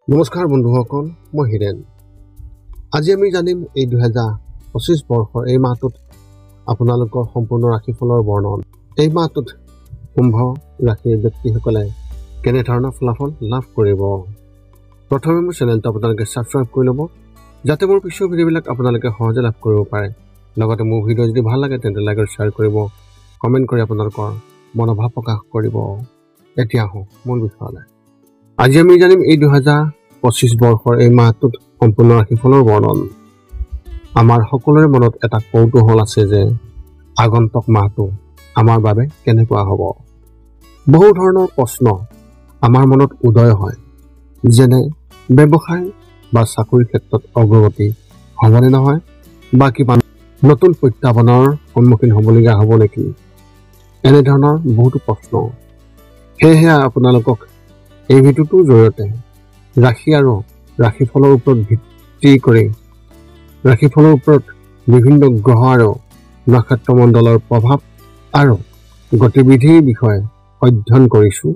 নমস্কাৰ বন্ধুসকল, মই হিৰেন। আজি আমি জানিম এই 2025 বৰ্ষৰ এই মাহটোত আপোনালোকৰ সম্পূৰ্ণ ৰাশিফলৰ বৰ্ণন। এই মাহটোত কুম্ভ ৰাশিৰ ব্যক্তিসকলে কেনেধৰণৰ ফলাফল লাভ কৰিব। প্ৰথমে মোৰ চেনেলটো আপোনালোকে ছাবস্ক্ৰাইব কৰি ল'ব, যাতে মোৰ পিছৰ ভিডিঅ'বিলাক আপোনালোকে সহজে লাভ কৰিব পাৰে। লগতে মোৰ ভিডিঅ' যদি ভাল লাগে তেন্তে লাইক আৰু শ্বেয়াৰ কৰিব, কমেণ্ট কৰি আপোনালোকৰ মনোভাৱ প্ৰকাশ কৰিব। এতিয়া আহোঁ মূল বিষয়লৈ। আজি আমি জানিম এই 2025 বৰ্ষৰ এই মাহটোত সম্পূৰ্ণ ৰাশিফলৰ বৰ্ণন। আমাৰ সকলোৰে মনত এটা কৌতূহল আছে যে আগন্তুক মাহটো আমাৰ বাবে কেনেকুৱা হ'ব। বহু ধৰণৰ প্ৰশ্ন আমাৰ মনত উদয় হয়, যেনে ব্যৱসায় বা চাকৰিৰ ক্ষেত্ৰত অগ্ৰগতি হ'বনে নহয়, বা কিবা নতুন প্ৰত্যাহ্বানৰ সন্মুখীন হ'বলগীয়া হ'ব নেকি, এনেধৰণৰ বহুতো প্ৰশ্ন। সেয়েহে আপোনালোকক এই ভিডিঅ'টোৰ জৰিয়তে ৰাশি আৰু ৰাশিফলৰ ওপৰত ভিত্তি কৰি ৰাশিফলৰ ওপৰত বিভিন্ন গ্ৰহ আৰু নক্ষত্ৰমণ্ডলৰ প্ৰভাৱ আৰু গতিবিধিৰ বিষয়ে অধ্যয়ন কৰিছোঁ।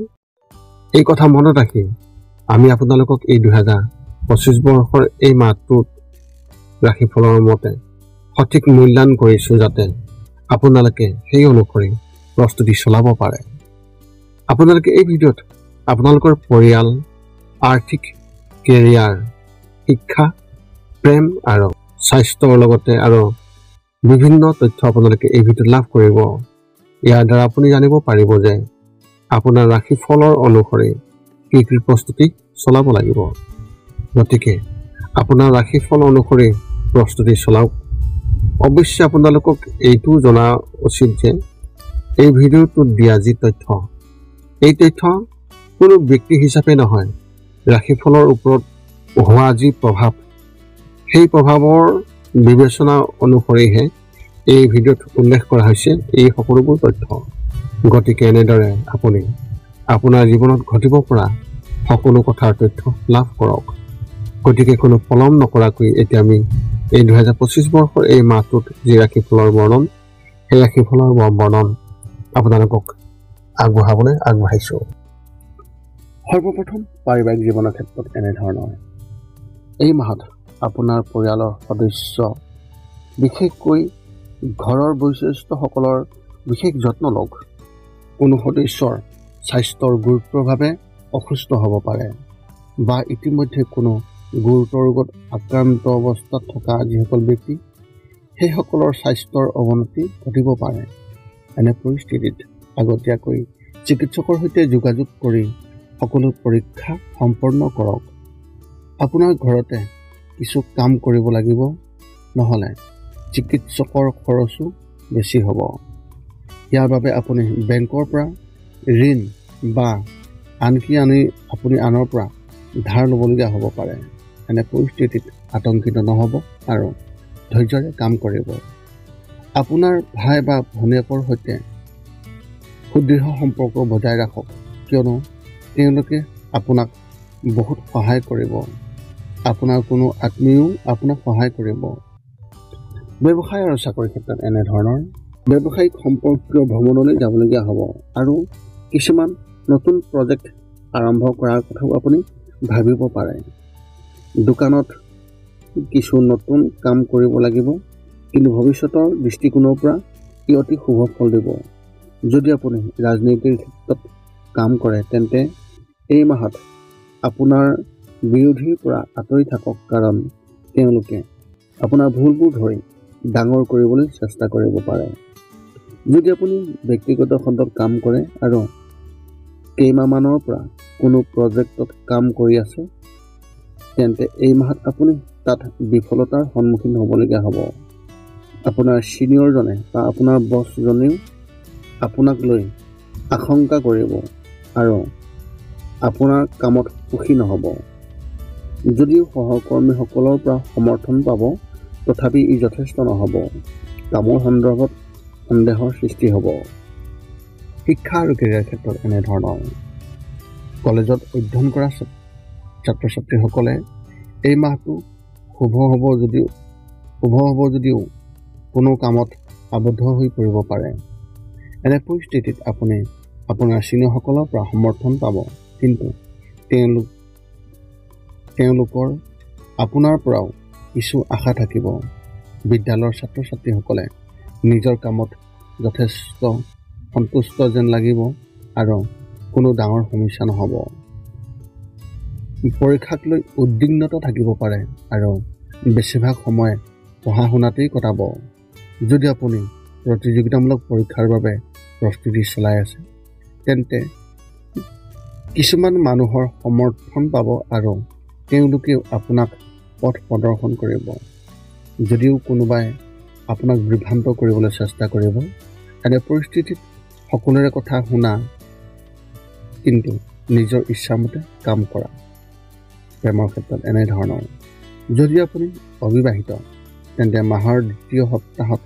এই কথা মনত ৰাখি আমি আপোনালোকক এই 2025 বৰ্ষৰ এই মাহটোত ৰাশিফলৰ মতে সঠিক মূল্যায়ন কৰিছোঁ, যাতে আপোনালোকে সেই অনুসৰি প্ৰস্তুতি চলাব পাৰে। আপোনালোকে এই ভিডিঅ'ত আপোনালোকৰ পৰিয়াল, আৰ্থিক, কেৰিয়াৰ, শিক্ষা, প্ৰেম আৰু স্বাস্থ্যৰ লগতে আৰু বিভিন্ন তথ্য আপোনালোকে এই ভিডিঅ'ত লাভ কৰিব। ইয়াৰ দ্বাৰা আপুনি জানিব পাৰিব যে আপোনাৰ ৰাশিফলৰ অনুসৰি কি কি প্ৰস্তুতি চলাব লাগিব। গতিকে আপোনাৰ ৰাশিফল অনুসৰি প্ৰস্তুতি চলাওক। অৱশ্যে আপোনালোকক এইটো জনা উচিত যে এই ভিডিঅ'টোত দিয়া যি তথ্য, এই তথ্য কোনো ব্যক্তি হিচাপে নহয়, ৰাশিফলৰ ওপৰত হোৱা যি প্ৰভাৱ, সেই প্ৰভাৱৰ বিবেচনা অনুসৰিহে এই ভিডিঅ'ত উল্লেখ কৰা হৈছে এই সকলোবোৰ তথ্য। গতিকে এনেদৰে আপুনি আপোনাৰ জীৱনত ঘটিব পৰা সকলো কথাৰ তথ্য লাভ কৰক। গতিকে কোনো পলম নকৰাকৈ এতিয়া আমি এই 2025 বৰ্ষৰ এই মাহটোত যি ৰাশিফলৰ বৰ্ণন, সেই ৰাশিফলৰ বৰ্ণন আপোনালোকক আগবঢ়াবলৈ আগবাঢ়িছোঁ। সৰ্বপ্ৰথম পাৰিবাৰিক জীৱনৰ ক্ষেত্ৰত এনেধৰণৰ। এই মাহত আপোনাৰ পৰিয়ালৰ সদস্য, বিশেষকৈ ঘৰৰ বয়োজ্যেষ্ঠসকলৰ বিশেষ যত্ন লওক। কোনো সদস্যৰ স্বাস্থ্যৰ গুৰুতৰভাৱে অসুস্থ হ'ব পাৰে, বা ইতিমধ্যে কোনো গুৰুতৰ ৰোগত আক্ৰান্ত অৱস্থাত থকা যিসকল ব্যক্তি, সেইসকলৰ স্বাস্থ্যৰ অৱনতি ঘটিব পাৰে। এনে পৰিস্থিতিত আগতীয়াকৈ চিকিৎসকৰ সৈতে যোগাযোগ কৰি সকলো পৰীক্ষা সম্পন্ন কৰক। আপোনাৰ ঘৰতে কিছু কাম কৰিব লাগিব, নহ'লে চিকিৎসকৰ খৰচো বেছি হ'ব। ইয়াৰ বাবে আপুনি বেংকৰ পৰা ঋণ বা আনকি আপুনি আনৰ পৰা ধাৰ ল'বলগীয়া হ'ব পাৰে। এনে পৰিস্থিতিত আতংকিত নহ'ব আৰু ধৈৰ্যৰে কাম কৰিব। আপোনাৰ ভাই বা ভনীয়েকৰ সৈতে সুদৃঢ় সম্পৰ্ক বজাই ৰাখক, কিয়নো তেওঁলোকে আপোনাক বহুত সহায় কৰিব। আপোনাৰ কোনো আত্মীয়ও আপোনাক সহায় কৰিব। ব্যৱসায় আৰু চাকৰিৰ ক্ষেত্ৰত এনেধৰণৰ। ব্যৱসায়িক সম্পৰ্কীয় ভ্ৰমণলৈ যাবলগীয়া হ'ব আৰু কিছুমান নতুন প্ৰজেক্ট আৰম্ভ কৰাৰ কথাও আপুনি ভাবিব পাৰে। দোকানত কিছু নতুন কাম কৰিব লাগিব, কিন্তু ভৱিষ্যতৰ দৃষ্টিকোণৰ পৰা ই অতি শুভ ফল দিব। যদি আপুনি ৰাজনীতিৰ ক্ষেত্ৰত কাম কৰে, তেন্তে এই মাহত আপোনাৰ বিৰোধীৰ পৰা আঁতৰি থাকক, কাৰণ তেওঁলোকে আপোনাৰ ভুলবোৰ ধৰি ডাঙৰ কৰিবলৈ চেষ্টা কৰিব পাৰে। যদি আপুনি ব্যক্তিগত খণ্ডত কাম কৰে আৰু কেইমাহমানৰ পৰা কোনো প্ৰজেক্টত কাম কৰি আছে, তেন্তে এই মাহত আপুনি তাত বিফলতাৰ সন্মুখীন হ'বলগীয়া হ'ব। আপোনাৰ ছিনিয়ৰজনে বা আপোনাৰ বছজনেও আপোনাক লৈ আশংকা কৰিব আৰু আপোনাৰ কামত সুখী নহ'ব। যদিও সহকৰ্মীসকলৰ পৰা সমৰ্থন পাব, তথাপি ই যথেষ্ট নহ'ব। কামৰ সন্দৰ্ভত সন্দেহৰ সৃষ্টি হ'ব। শিক্ষা আৰু কেৰিয়াৰ ক্ষেত্ৰত এনেধৰণৰ। কলেজত অধ্যয়ন কৰা ছাত্ৰ ছাত্ৰীসকলে এই মাহটো শুভ হ'ব যদিও কোনো কামত আবদ্ধ হৈ পৰিব পাৰে। এনে পৰিস্থিতিত আপুনি আপোনাৰ ছিনিয়ৰসকলৰ পৰা সমৰ্থন পাব, কিন্তু তেওঁলোকৰ আপোনাৰ পৰাও কিছু আশা থাকিব। বিদ্যালয়ৰ ছাত্ৰ ছাত্ৰীসকলে নিজৰ কামত যথেষ্ট সন্তুষ্ট যেন লাগিব আৰু কোনো ডাঙৰ সমস্যা নহ'ব। পৰীক্ষাক লৈ উদ্বিগ্নতা থাকিব পাৰে আৰু বেছিভাগ সময় পঢ়া শুনাতেই কটাব। যদি আপুনি প্ৰতিযোগিতামূলক পৰীক্ষাৰ বাবে প্ৰস্তুতি চলাই আছে তেন্তে কিছুমান মানুহৰ সমৰ্থন পাব আৰু তেওঁলোকেও আপোনাক পথ প্ৰদৰ্শন কৰিব। যদিও কোনোবাই আপোনাক বিভ্ৰান্ত কৰিবলৈ চেষ্টা কৰিব, এনে পৰিস্থিতিত সকলোৰে কথা শুনা কিন্তু নিজৰ ইচ্ছামতে কাম কৰা। প্ৰেমৰ ক্ষেত্ৰত এনেধৰণৰ। যদি আপুনি অবিবাহিত তেন্তে মাহৰ দ্বিতীয় সপ্তাহত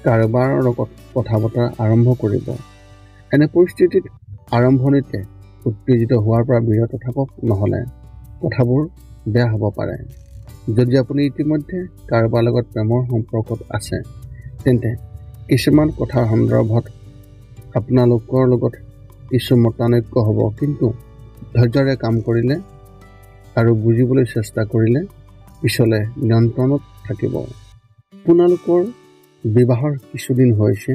কাৰোবাৰ লগত কথা বতৰা আৰম্ভ কৰিব। এনে পৰিস্থিতিত আৰম্ভণিতে উত্তেজিত হোৱাৰ পৰা বিৰত থাকক, নহ'লে কথাবোৰ বেয়া হ'ব পাৰে। যদি আপুনি ইতিমধ্যে কাৰোবাৰ লগত প্ৰেমৰ সম্পৰ্কত আছে তেন্তে কিছুমান কথাৰ সন্দৰ্ভত আপোনালোকৰ লগত কিছু মতানৈক্য হ'ব, কিন্তু ধৈৰ্যৰে কাম কৰিলে আৰু বুজিবলৈ চেষ্টা কৰিলে পিছলে নিয়ন্ত্ৰণত থাকিব। আপোনালোকৰ বিবাহৰ কিছুদিন হৈছে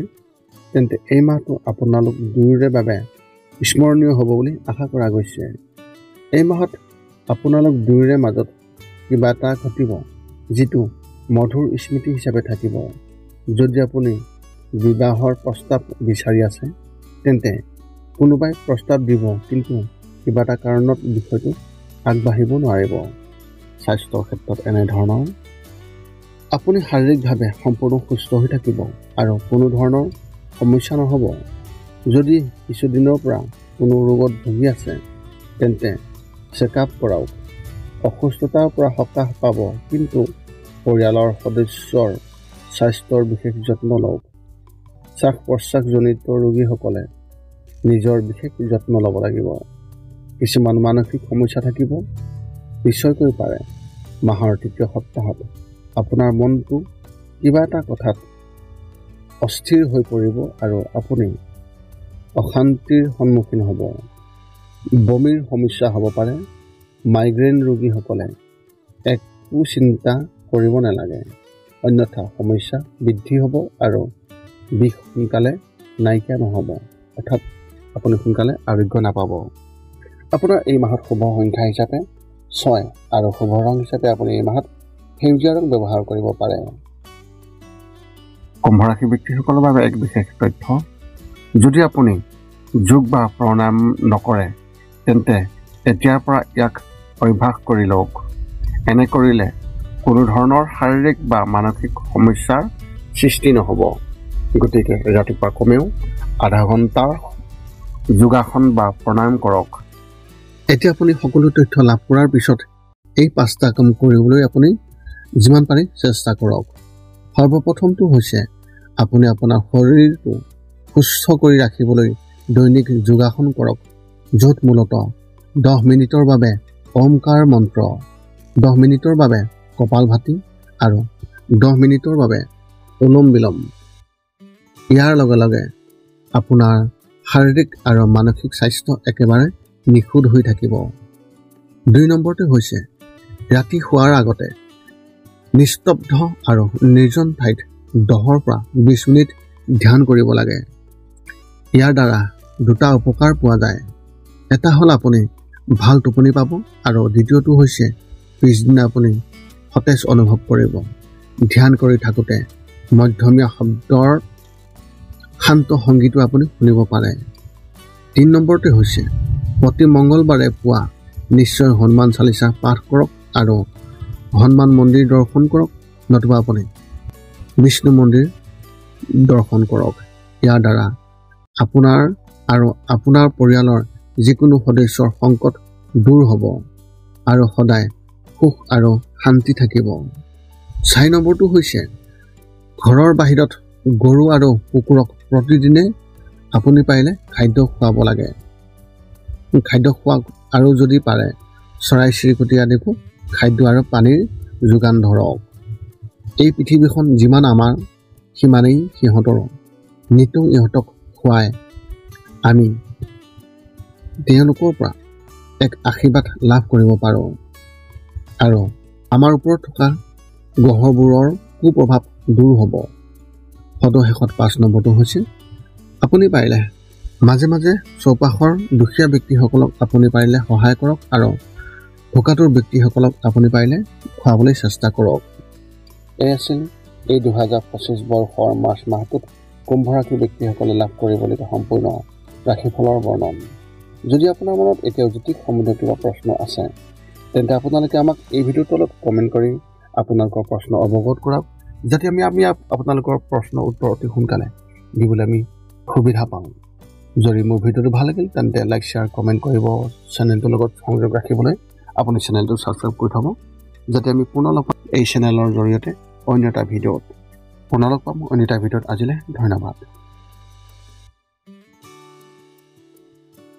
তেন্তে এই মাহটো আপোনালোক দুয়োৰে বাবে স্মৰণীয় হ'ব বুলি আশা কৰা গৈছে। এই মাহত আপোনালোক দুয়োৰে মাজত কিবা এটা ঘটিব যিটো মধুৰ স্মৃতি হিচাপে থাকিব। যদি আপুনি বিবাহৰ প্ৰস্তাৱ বিচাৰি আছে তেন্তে কোনোবাই প্ৰস্তাৱ দিব, কিন্তু কিবা এটা কাৰণত বিষয়টো আগবাঢ়িব নোৱাৰিব। স্বাস্থ্যৰ ক্ষেত্ৰত এনেধৰণৰ। আপুনি শাৰীৰিকভাৱে সম্পূৰ্ণ সুস্থ হৈ থাকিব আৰু কোনো ধৰণৰ সমস্যা নহ'ব। যদি কিছুদিনৰ পৰা কোনো ৰোগত ভুগি আছে তেন্তে চেকআপ কৰাওক। অসুস্থতাৰ পৰা সকাহ পাব, কিন্তু পৰিয়ালৰ সদস্যৰ স্বাস্থ্যৰ বিশেষ যত্ন লওক। শ্বাস প্ৰশ্বাসজনিত ৰোগীসকলে নিজৰ বিশেষ যত্ন ল'ব লাগিব। কিছুমান মানসিক সমস্যা থাকিব, নিশ্চয়কৈ পাৰে। মাহৰ তৃতীয় সপ্তাহত আপোনাৰ মনটো কিবা এটা কথাত অস্থিৰ হৈ পৰিব আৰু আপুনি অশান্তিৰ সন্মুখীন হ'ব। বমিৰ সমস্যা হ'ব পাৰে। মাইগ্ৰেইন ৰোগীসকলে একো চিন্তা কৰিব নালাগে, অন্যথা সমস্যা বৃদ্ধি হ'ব আৰু বিষ সোনকালে নাইকিয়া নহ'ব, অৰ্থাৎ আপুনি সোনকালে আৰোগ্য নাপাব। আপোনাৰ এই মাহত শুভ সংখ্যা হিচাপে 6 আৰু শুভ ৰং হিচাপে আপুনি এই মাহত সেউজীয়া ৰং ব্যৱহাৰ কৰিব পাৰে। কুম্ভ ৰাশি ব্যক্তিসকলৰ বাবে এক বিশেষ তথ্য। যদি আপুনি যোগ বা প্ৰণায়াম নকৰে তেন্তে এতিয়াৰ পৰা ইয়াক অভ্যাস কৰি লওক। এনে কৰিলে কোনো ধৰণৰ শাৰীৰিক বা মানসিক সমস্যাৰ সৃষ্টি নহ'ব। গতিকে ৰাতিপুৱা কমেও আধা ঘণ্টাৰ যোগাসন বা প্ৰণায়াম কৰক। এতিয়া আপুনি সকলো তথ্য লাভ কৰাৰ পিছত এই 5টা কাম কৰিবলৈ আপুনি যিমান পাৰে চেষ্টা কৰক। সৰ্বপ্ৰথমটো হৈছে আপুনি আপোনাৰ শৰীৰটো সুস্থ কৰি ৰাখিবলৈ দৈনিক যোগাসন কৰক, য'ত মূলতঃ 10 মিনিটৰ বাবে ওমকাৰ মন্ত্ৰ, 10 মিনিটৰ বাবে কপালভাতি আৰু 10 মিনিটৰ বাবে অনুলোম বিলোম। ইয়াৰ লগে লগে আপোনাৰ শাৰীৰিক আৰু মানসিক স্বাস্থ্য একেবাৰে নিখুঁত হৈ থাকিব। 2 নম্বৰটো হৈছে ৰাতি শোৱাৰ আগতে নিস্তব্ধ আৰু নিৰ্জন ঠাইত 10 পৰা 20 মিনিট ধ্যান কৰিব লাগে। ইয়াৰ দ্বাৰা 2টা উপকাৰ পোৱা যায়। এটা হ'ল আপুনি ভাল টোপনি পাব আৰু দ্বিতীয়টো হৈছে পিছদিনা আপুনি সতেজ অনুভৱ কৰিব। ধ্যান কৰি থাকোঁতে মধ্যমীয়া শব্দৰ শান্ত সংগীতো আপুনি শুনিব পাৰে। 3 নম্বৰটো হৈছে প্ৰতি মংগলবাৰে পুৱা নিশ্চয় হনুমান চালিচা পাঠ কৰক আৰু হনুমান মন্দিৰ দৰ্শন কৰক, নতুবা আপুনি বিষ্ণু মন্দিৰ দৰ্শন কৰক। ইয়াৰ দ্বাৰা আপোনাৰ আৰু আপোনাৰ পৰিয়ালৰ যিকোনো সদস্যৰ সংকট দূৰ হ'ব আৰু সদায় সুখ আৰু শান্তি থাকিব। 4 নম্বৰটো হৈছে ঘৰৰ বাহিৰত গৰু আৰু কুকুৰক প্ৰতিদিনে আপুনি পাৰিলে খাদ্য খুৱাব লাগে। খাদ্য খোৱাওক আৰু যদি পাৰে চৰাই চিৰিকটি আদিকো খাদ্য আৰু পানীৰ যোগান ধৰক। এই পৃথিৱীখন যিমান আমাৰ সিমানেই সিহঁতৰো। নিতৌ ইহঁতক খুৱাই আমি তেওঁলোকৰ পৰা এক আশীৰ্বাদ লাভ কৰিব পাৰোঁ। আৰু আমাৰ ওপৰত থকা গ্ৰহবোৰৰ কুপ্ৰভাৱ দূৰ হ'ব। সদশেষত 5 নম্বৰটো হৈছে আপুনি পাৰিলে মাজে মাজে চৌপাশৰ দুখীয়া ব্যক্তিসকলক আপুনি পাৰিলে সহায় কৰক আৰু ভোকাতুৰ ব্যক্তিসকলক আপুনি পাৰিলে খুৱাবলৈ চেষ্টা কৰক। এই আছিল এই 2025 বৰ্ষৰ মাৰ্চ মাহটোত কুম্ভ ৰাশি ব্যক্তিসকলে লাভ কৰিবলগীয়া সম্পূৰ্ণ ৰাশিফলৰ বৰ্ণন। যদি আপোনাৰ মনত এতিয়াও জ্যোতিষ সম্বন্ধীয় কিবা প্ৰশ্ন আছে তেন্তে আপোনালোকে আমাক এই ভিডিঅ'ৰ তলত কমেণ্ট কৰি আপোনালোকৰ প্ৰশ্ন অৱগত কৰাওক, যাতে আমি আপোনালোকৰ প্ৰশ্ন উত্তৰ অতি সোনকালে দিবলৈ আমি সুবিধা পাওঁ। যদি মোৰ ভিডিঅ'টো ভাল লাগিল তেন্তে লাইক শ্বেয়াৰ কমেণ্ট কৰিব। চেনেলটোৰ লগত সংযোগ ৰাখিবলৈ আপুনি চেনেলটো ছাবস্ক্ৰাইব কৰি থ'ব, যাতে আমি পুনৰ লগ পাম এই চেনেলৰ জৰিয়তে অন্য এটা ভিডিঅ'ত। পুনৰ লগ পাম অন্য এটা ভিডিঅ'ত। আজিলৈ ধন্যবাদ।